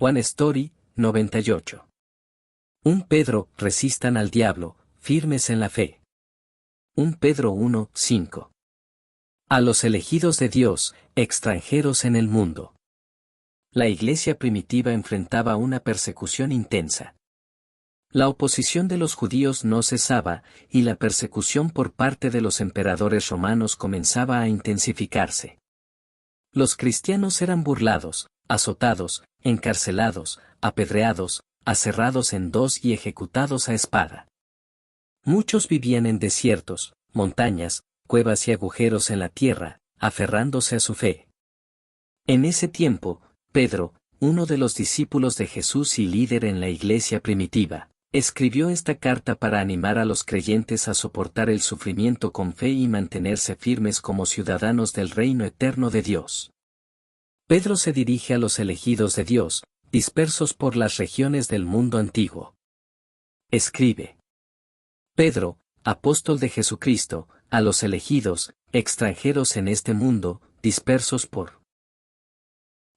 One Story, 98. Un Pedro, resistan al diablo, firmes en la fe. Un Pedro 1, 5. A los elegidos de Dios, extranjeros en el mundo. La iglesia primitiva enfrentaba una persecución intensa. La oposición de los judíos no cesaba, y la persecución por parte de los emperadores romanos comenzaba a intensificarse. Los cristianos eran burlados, azotados, encarcelados, apedreados, aserrados en dos y ejecutados a espada. Muchos vivían en desiertos, montañas, cuevas y agujeros en la tierra, aferrándose a su fe. En ese tiempo, Pedro, uno de los discípulos de Jesús y líder en la iglesia primitiva, escribió esta carta para animar a los creyentes a soportar el sufrimiento con fe y mantenerse firmes como ciudadanos del reino eterno de Dios. Pedro se dirige a los elegidos de Dios, dispersos por las regiones del mundo antiguo. Escribe: Pedro, apóstol de Jesucristo, a los elegidos, extranjeros en este mundo, dispersos por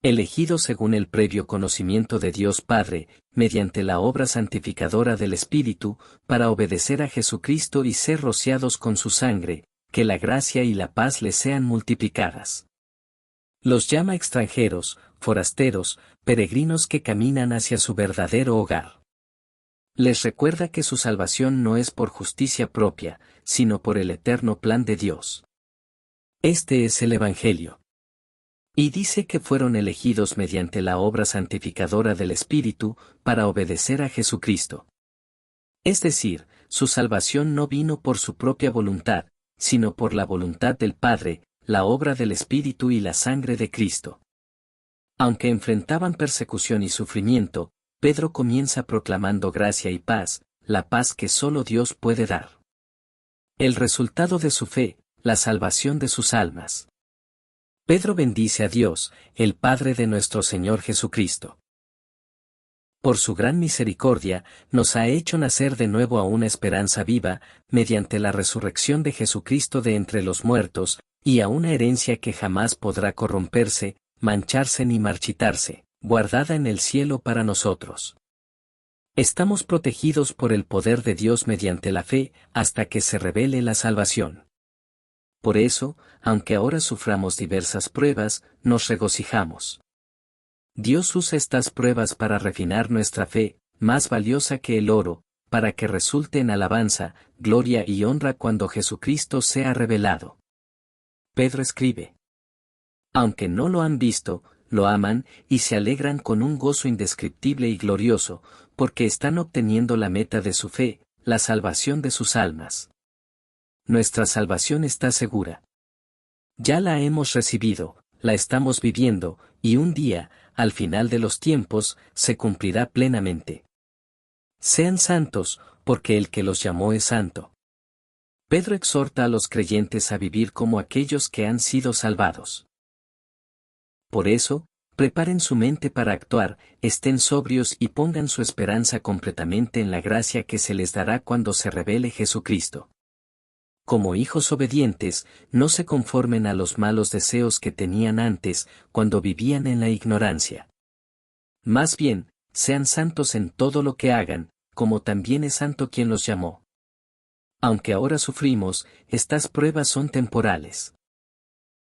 elegidos según el previo conocimiento de Dios Padre, mediante la obra santificadora del Espíritu, para obedecer a Jesucristo y ser rociados con su sangre, que la gracia y la paz les sean multiplicadas. Los llama extranjeros, forasteros, peregrinos que caminan hacia su verdadero hogar. Les recuerda que su salvación no es por justicia propia, sino por el eterno plan de Dios. Este es el Evangelio. Y dice que fueron elegidos mediante la obra santificadora del Espíritu, para obedecer a Jesucristo. Es decir, su salvación no vino por su propia voluntad, sino por la voluntad del Padre, la obra del Espíritu y la sangre de Cristo. Aunque enfrentaban persecución y sufrimiento, Pedro comienza proclamando gracia y paz, la paz que solo Dios puede dar. El resultado de su fe, la salvación de sus almas. Pedro bendice a Dios, el Padre de nuestro Señor Jesucristo. Por su gran misericordia, nos ha hecho nacer de nuevo a una esperanza viva, mediante la resurrección de Jesucristo de entre los muertos, y a una herencia que jamás podrá corromperse, mancharse ni marchitarse, guardada en el cielo para nosotros. Estamos protegidos por el poder de Dios mediante la fe, hasta que se revele la salvación. Por eso, aunque ahora suframos diversas pruebas, nos regocijamos. Dios usa estas pruebas para refinar nuestra fe, más valiosa que el oro, para que resulte en alabanza, gloria y honra cuando Jesucristo sea revelado. Pedro escribe: aunque no lo han visto, lo aman, y se alegran con un gozo indescriptible y glorioso, porque están obteniendo la meta de su fe, la salvación de sus almas. Nuestra salvación está segura. Ya la hemos recibido, la estamos viviendo, y un día, al final de los tiempos, se cumplirá plenamente. Sean santos, porque el que los llamó es santo. Pedro exhorta a los creyentes a vivir como aquellos que han sido salvados. Por eso, preparen su mente para actuar, estén sobrios y pongan su esperanza completamente en la gracia que se les dará cuando se revele Jesucristo. Como hijos obedientes, no se conformen a los malos deseos que tenían antes, cuando vivían en la ignorancia. Más bien, sean santos en todo lo que hagan, como también es santo quien los llamó. Aunque ahora sufrimos, estas pruebas son temporales.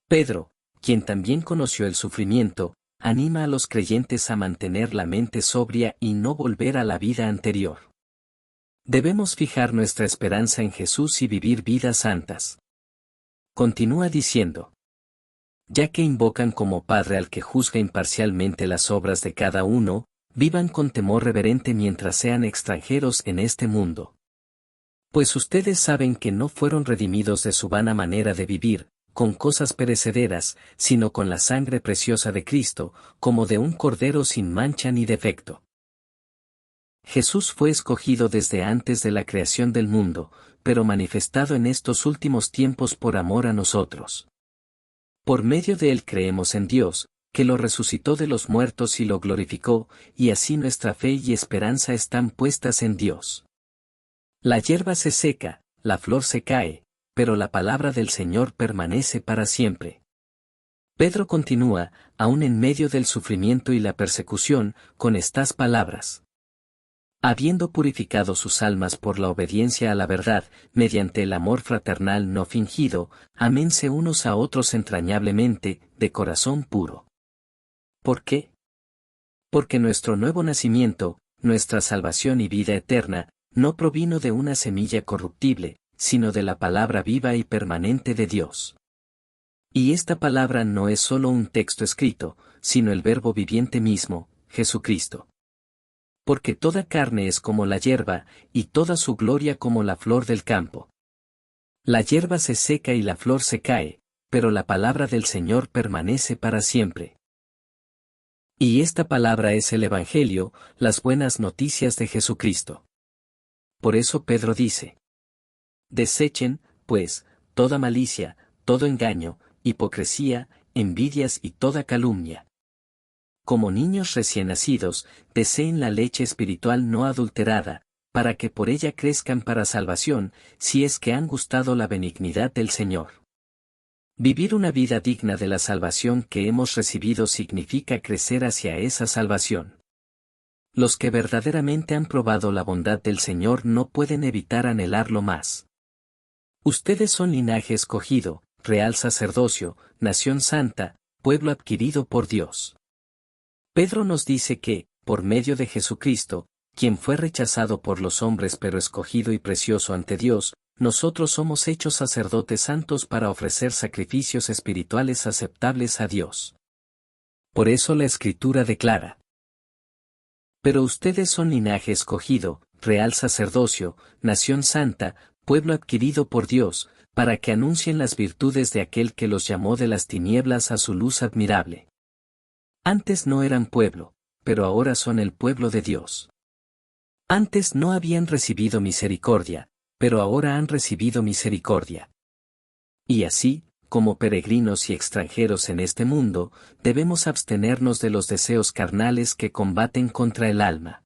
Pedro, quien también conoció el sufrimiento, anima a los creyentes a mantener la mente sobria y no volver a la vida anterior. Debemos fijar nuestra esperanza en Jesús y vivir vidas santas. Continúa diciendo: ya que invocan como Padre al que juzga imparcialmente las obras de cada uno, vivan con temor reverente mientras sean extranjeros en este mundo. Pues ustedes saben que no fueron redimidos de su vana manera de vivir, con cosas perecederas, sino con la sangre preciosa de Cristo, como de un cordero sin mancha ni defecto. Jesús fue escogido desde antes de la creación del mundo, pero manifestado en estos últimos tiempos por amor a nosotros. Por medio de él creemos en Dios, que lo resucitó de los muertos y lo glorificó, y así nuestra fe y esperanza están puestas en Dios. La hierba se seca, la flor se cae, pero la palabra del Señor permanece para siempre. Pedro continúa, aún en medio del sufrimiento y la persecución, con estas palabras. Habiendo purificado sus almas por la obediencia a la verdad, mediante el amor fraternal no fingido, aménse unos a otros entrañablemente, de corazón puro. ¿Por qué? Porque nuestro nuevo nacimiento, nuestra salvación y vida eterna, no provino de una semilla corruptible, sino de la palabra viva y permanente de Dios. Y esta palabra no es solo un texto escrito, sino el Verbo viviente mismo, Jesucristo. Porque toda carne es como la hierba, y toda su gloria como la flor del campo. La hierba se seca y la flor se cae, pero la palabra del Señor permanece para siempre. Y esta palabra es el Evangelio, las buenas noticias de Jesucristo. Por eso Pedro dice: desechen, pues, toda malicia, todo engaño, hipocresía, envidias y toda calumnia. Como niños recién nacidos, deseen la leche espiritual no adulterada, para que por ella crezcan para salvación, si es que han gustado la benignidad del Señor. Vivir una vida digna de la salvación que hemos recibido significa crecer hacia esa salvación. Los que verdaderamente han probado la bondad del Señor no pueden evitar anhelarlo más. Ustedes son linaje escogido, real sacerdocio, nación santa, pueblo adquirido por Dios. Pedro nos dice que, por medio de Jesucristo, quien fue rechazado por los hombres pero escogido y precioso ante Dios, nosotros somos hechos sacerdotes santos para ofrecer sacrificios espirituales aceptables a Dios. Por eso la Escritura declara: pero ustedes son linaje escogido, real sacerdocio, nación santa, pueblo adquirido por Dios, para que anuncien las virtudes de aquel que los llamó de las tinieblas a su luz admirable. Antes no eran pueblo, pero ahora son el pueblo de Dios. Antes no habían recibido misericordia, pero ahora han recibido misericordia. Y así, como peregrinos y extranjeros en este mundo, debemos abstenernos de los deseos carnales que combaten contra el alma.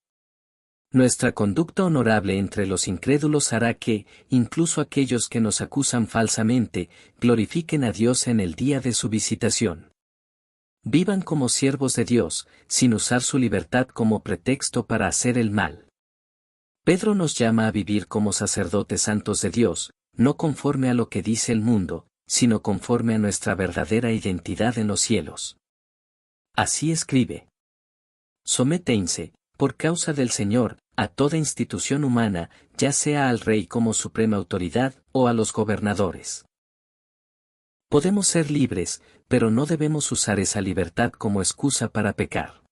Nuestra conducta honorable entre los incrédulos hará que, incluso aquellos que nos acusan falsamente, glorifiquen a Dios en el día de su visitación. Vivan como siervos de Dios, sin usar su libertad como pretexto para hacer el mal. Pedro nos llama a vivir como sacerdotes santos de Dios, no conforme a lo que dice el mundo, sino conforme a nuestra verdadera identidad en los cielos. Así escribe: sométense, por causa del Señor, a toda institución humana, ya sea al rey como suprema autoridad, o a los gobernadores. Podemos ser libres, pero no debemos usar esa libertad como excusa para pecar.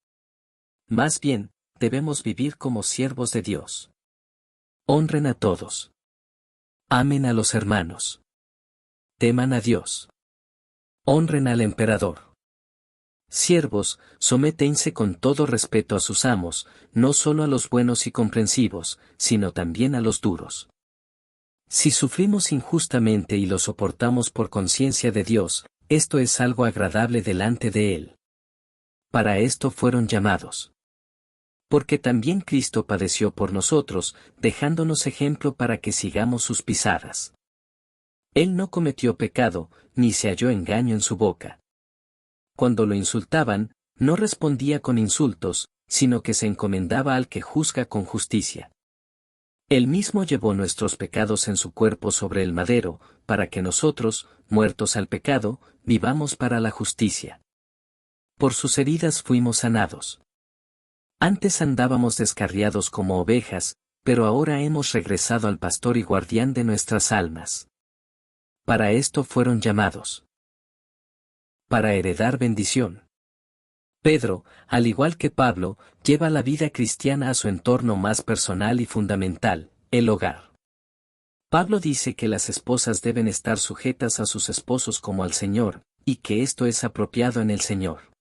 Más bien, debemos vivir como siervos de Dios. Honren a todos. Amen a los hermanos. Teman a Dios. Honren al emperador. Siervos, sométense con todo respeto a sus amos, no solo a los buenos y comprensivos, sino también a los duros. Si sufrimos injustamente y lo soportamos por conciencia de Dios, esto es algo agradable delante de Él. Para esto fueron llamados. Porque también Cristo padeció por nosotros, dejándonos ejemplo para que sigamos sus pisadas. Él no cometió pecado, ni se halló engaño en su boca. Cuando lo insultaban, no respondía con insultos, sino que se encomendaba al que juzga con justicia. Él mismo llevó nuestros pecados en su cuerpo sobre el madero, para que nosotros, muertos al pecado, vivamos para la justicia. Por sus heridas fuimos sanados. Antes andábamos descarriados como ovejas, pero ahora hemos regresado al pastor y guardián de nuestras almas. Para esto fueron llamados. Para heredar bendición. Pedro, al igual que Pablo, lleva la vida cristiana a su entorno más personal y fundamental, el hogar. Pablo dice que las esposas deben estar sujetas a sus esposos como al Señor, y que esto es apropiado en el Señor.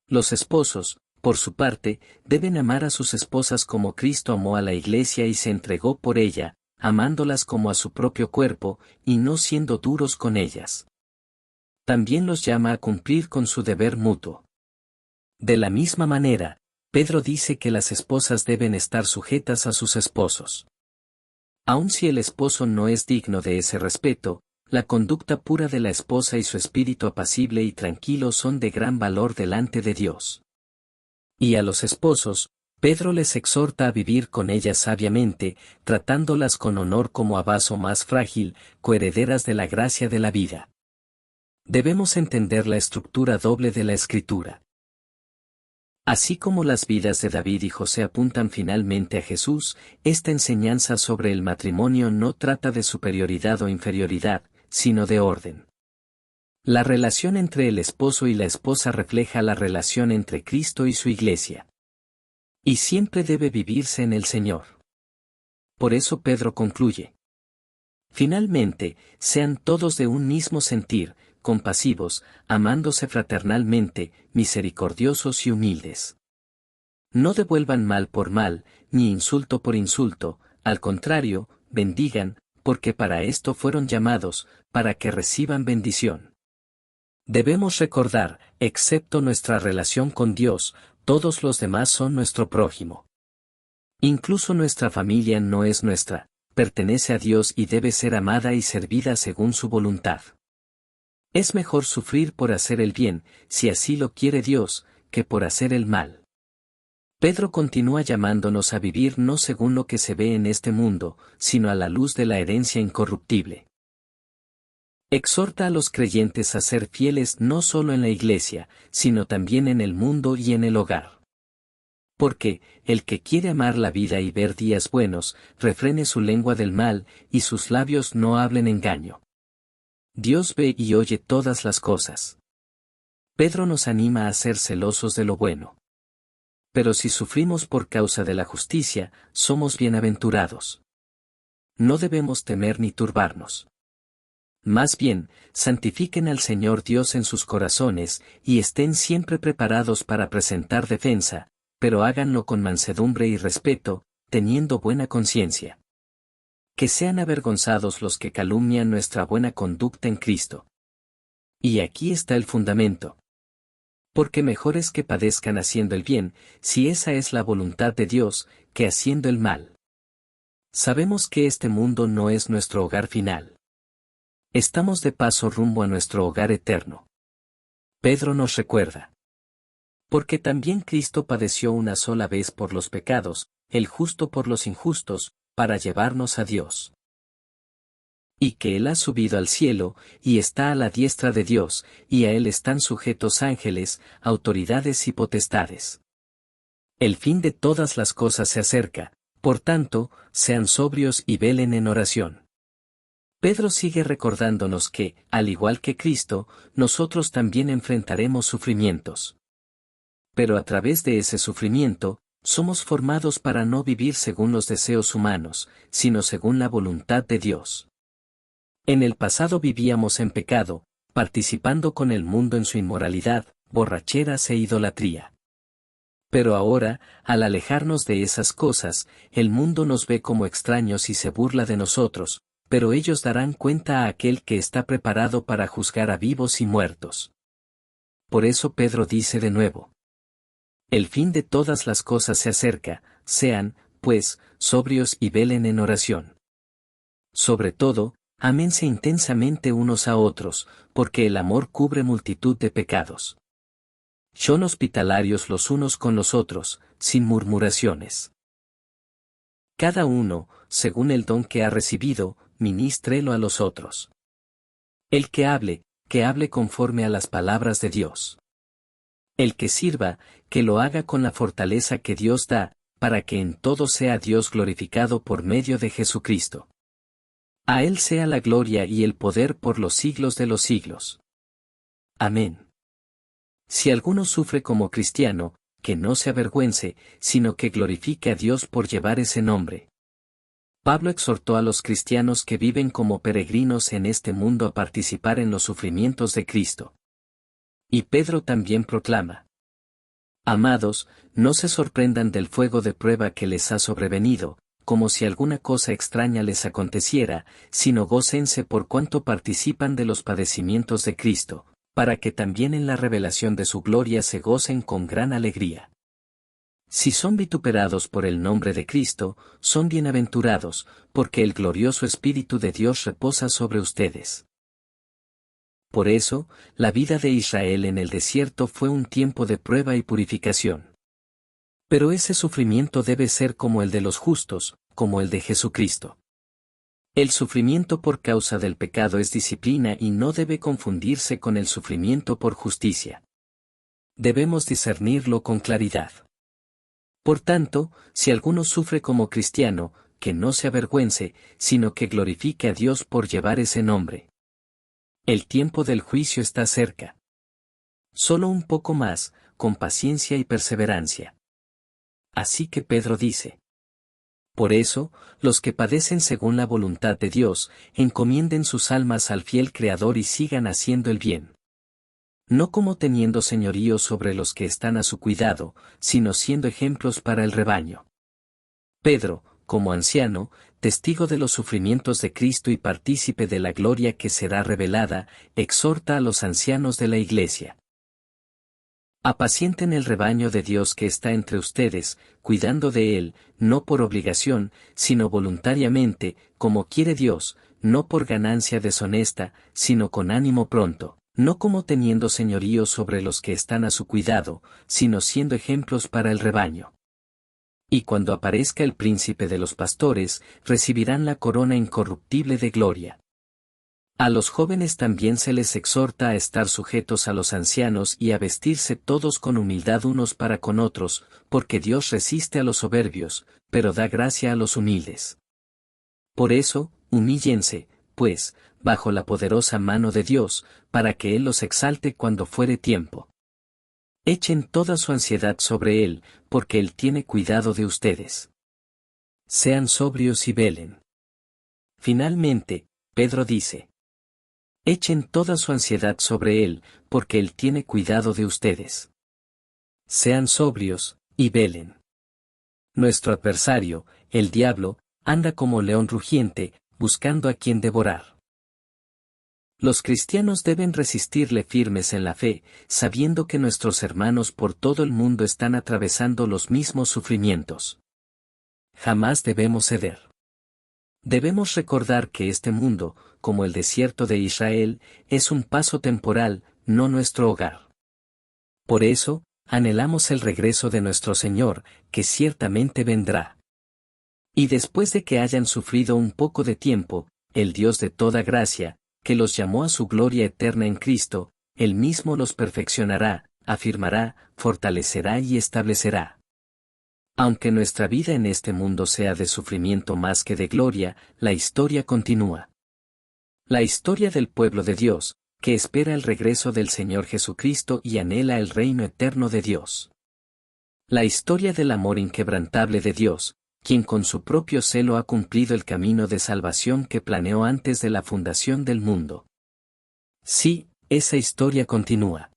Los esposos, por su parte, deben amar a sus esposas como Cristo amó a la Iglesia y se entregó por ella, amándolas como a su propio cuerpo, y no siendo duros con ellas. También los llama a cumplir con su deber mutuo. De la misma manera, Pedro dice que las esposas deben estar sujetas a sus esposos. Aun si el esposo no es digno de ese respeto, La conducta pura de la esposa y su espíritu apacible y tranquilo son de gran valor delante de Dios. Y a los esposos, Pedro les exhorta a vivir con ellas sabiamente, tratándolas con honor como a vaso más frágil, coherederas de la gracia de la vida. Debemos entender la estructura doble de la Escritura. Así como las vidas de David y José apuntan finalmente a Jesús, esta enseñanza sobre el matrimonio no trata de superioridad o inferioridad, sino de orden. La relación entre el esposo y la esposa refleja la relación entre Cristo y su Iglesia. Y siempre debe vivirse en el Señor. Por eso Pedro concluye. Finalmente, sean todos de un mismo sentir, compasivos, amándose fraternalmente, misericordiosos y humildes. No devuelvan mal por mal, ni insulto por insulto, al contrario, bendigan, porque para esto fueron llamados, para que reciban bendición. Debemos recordar, excepto nuestra relación con Dios, todos los demás son nuestro prójimo. Incluso nuestra familia no es nuestra, pertenece a Dios y debe ser amada y servida según su voluntad. Es mejor sufrir por hacer el bien, si así lo quiere Dios, que por hacer el mal. Pedro continúa llamándonos a vivir no según lo que se ve en este mundo, sino a la luz de la herencia incorruptible. Exhorta a los creyentes a ser fieles no solo en la iglesia, sino también en el mundo y en el hogar. Porque, el que quiere amar la vida y ver días buenos, refrene su lengua del mal, y sus labios no hablen engaño. Dios ve y oye todas las cosas. Pedro nos anima a ser celosos de lo bueno. Pero si sufrimos por causa de la justicia, somos bienaventurados. No debemos temer ni turbarnos. Más bien, santifiquen al Señor Dios en sus corazones, y estén siempre preparados para presentar defensa, pero háganlo con mansedumbre y respeto, teniendo buena conciencia. Que sean avergonzados los que calumnian nuestra buena conducta en Cristo. Y aquí está el fundamento. Porque mejor es que padezcan haciendo el bien, si esa es la voluntad de Dios, que haciendo el mal. Sabemos que este mundo no es nuestro hogar final. Estamos de paso rumbo a nuestro hogar eterno. Pedro nos recuerda. Porque también Cristo padeció una sola vez por los pecados, el justo por los injustos, para llevarnos a Dios. Y que Él ha subido al cielo, y está a la diestra de Dios, y a Él están sujetos ángeles, autoridades y potestades. El fin de todas las cosas se acerca, por tanto, sean sobrios y velen en oración. Pedro sigue recordándonos que, al igual que Cristo, nosotros también enfrentaremos sufrimientos. Pero a través de ese sufrimiento, somos formados para no vivir según los deseos humanos, sino según la voluntad de Dios. En el pasado vivíamos en pecado, participando con el mundo en su inmoralidad, borracheras e idolatría. Pero ahora, al alejarnos de esas cosas, el mundo nos ve como extraños y se burla de nosotros, pero ellos darán cuenta a aquel que está preparado para juzgar a vivos y muertos. Por eso Pedro dice de nuevo. El fin de todas las cosas se acerca, sean, pues, sobrios y velen en oración. Sobre todo, ámense intensamente unos a otros, porque el amor cubre multitud de pecados. Son hospitalarios los unos con los otros, sin murmuraciones. Cada uno, según el don que ha recibido, ministrelo a los otros. El que hable conforme a las palabras de Dios. El que sirva, que lo haga con la fortaleza que Dios da, para que en todo sea Dios glorificado por medio de Jesucristo. A Él sea la gloria y el poder por los siglos de los siglos. Amén. Si alguno sufre como cristiano, que no se avergüence, sino que glorifique a Dios por llevar ese nombre. Pablo exhortó a los cristianos que viven como peregrinos en este mundo a participar en los sufrimientos de Cristo. Y Pedro también proclama. Amados, no se sorprendan del fuego de prueba que les ha sobrevenido, como si alguna cosa extraña les aconteciera, sino gócense por cuanto participan de los padecimientos de Cristo, para que también en la revelación de su gloria se gocen con gran alegría. Si son vituperados por el nombre de Cristo, son bienaventurados, porque el glorioso Espíritu de Dios reposa sobre ustedes. Por eso, la vida de Israel en el desierto fue un tiempo de prueba y purificación. Pero ese sufrimiento debe ser como el de los justos, como el de Jesucristo. El sufrimiento por causa del pecado es disciplina y no debe confundirse con el sufrimiento por justicia. Debemos discernirlo con claridad. Por tanto, si alguno sufre como cristiano, que no se avergüence, sino que glorifique a Dios por llevar ese nombre. El tiempo del juicio está cerca. Solo un poco más, con paciencia y perseverancia. Así que Pedro dice: por eso, los que padecen según la voluntad de Dios, encomienden sus almas al fiel Creador y sigan haciendo el bien. No como teniendo señorío sobre los que están a su cuidado, sino siendo ejemplos para el rebaño. Pedro, como anciano, testigo de los sufrimientos de Cristo y partícipe de la gloria que será revelada, exhorta a los ancianos de la Iglesia. Apacienten el rebaño de Dios que está entre ustedes, cuidando de él, no por obligación, sino voluntariamente, como quiere Dios, no por ganancia deshonesta, sino con ánimo pronto, no como teniendo señorío sobre los que están a su cuidado, sino siendo ejemplos para el rebaño. Y cuando aparezca el príncipe de los pastores, recibirán la corona incorruptible de gloria. A los jóvenes también se les exhorta a estar sujetos a los ancianos y a vestirse todos con humildad unos para con otros, porque Dios resiste a los soberbios, pero da gracia a los humildes. Por eso, humíllense, pues, bajo la poderosa mano de Dios, para que Él los exalte cuando fuere tiempo. Echen toda su ansiedad sobre Él, porque Él tiene cuidado de ustedes. Sean sobrios y velen. Finalmente, Pedro dice: echen toda su ansiedad sobre Él, porque Él tiene cuidado de ustedes. Sean sobrios, y velen. Nuestro adversario, el diablo, anda como león rugiente, buscando a quien devorar. Los cristianos deben resistirle firmes en la fe, sabiendo que nuestros hermanos por todo el mundo están atravesando los mismos sufrimientos. Jamás debemos ceder. Debemos recordar que este mundo, como el desierto de Israel, es un paso temporal, no nuestro hogar. Por eso, anhelamos el regreso de nuestro Señor, que ciertamente vendrá. Y después de que hayan sufrido un poco de tiempo, el Dios de toda gracia, que los llamó a su gloria eterna en Cristo, Él mismo los perfeccionará, afirmará, fortalecerá y establecerá. Aunque nuestra vida en este mundo sea de sufrimiento más que de gloria, la historia continúa. La historia del pueblo de Dios, que espera el regreso del Señor Jesucristo y anhela el reino eterno de Dios. La historia del amor inquebrantable de Dios, quien con su propio celo ha cumplido el camino de salvación que planeó antes de la fundación del mundo. Sí, esa historia continúa.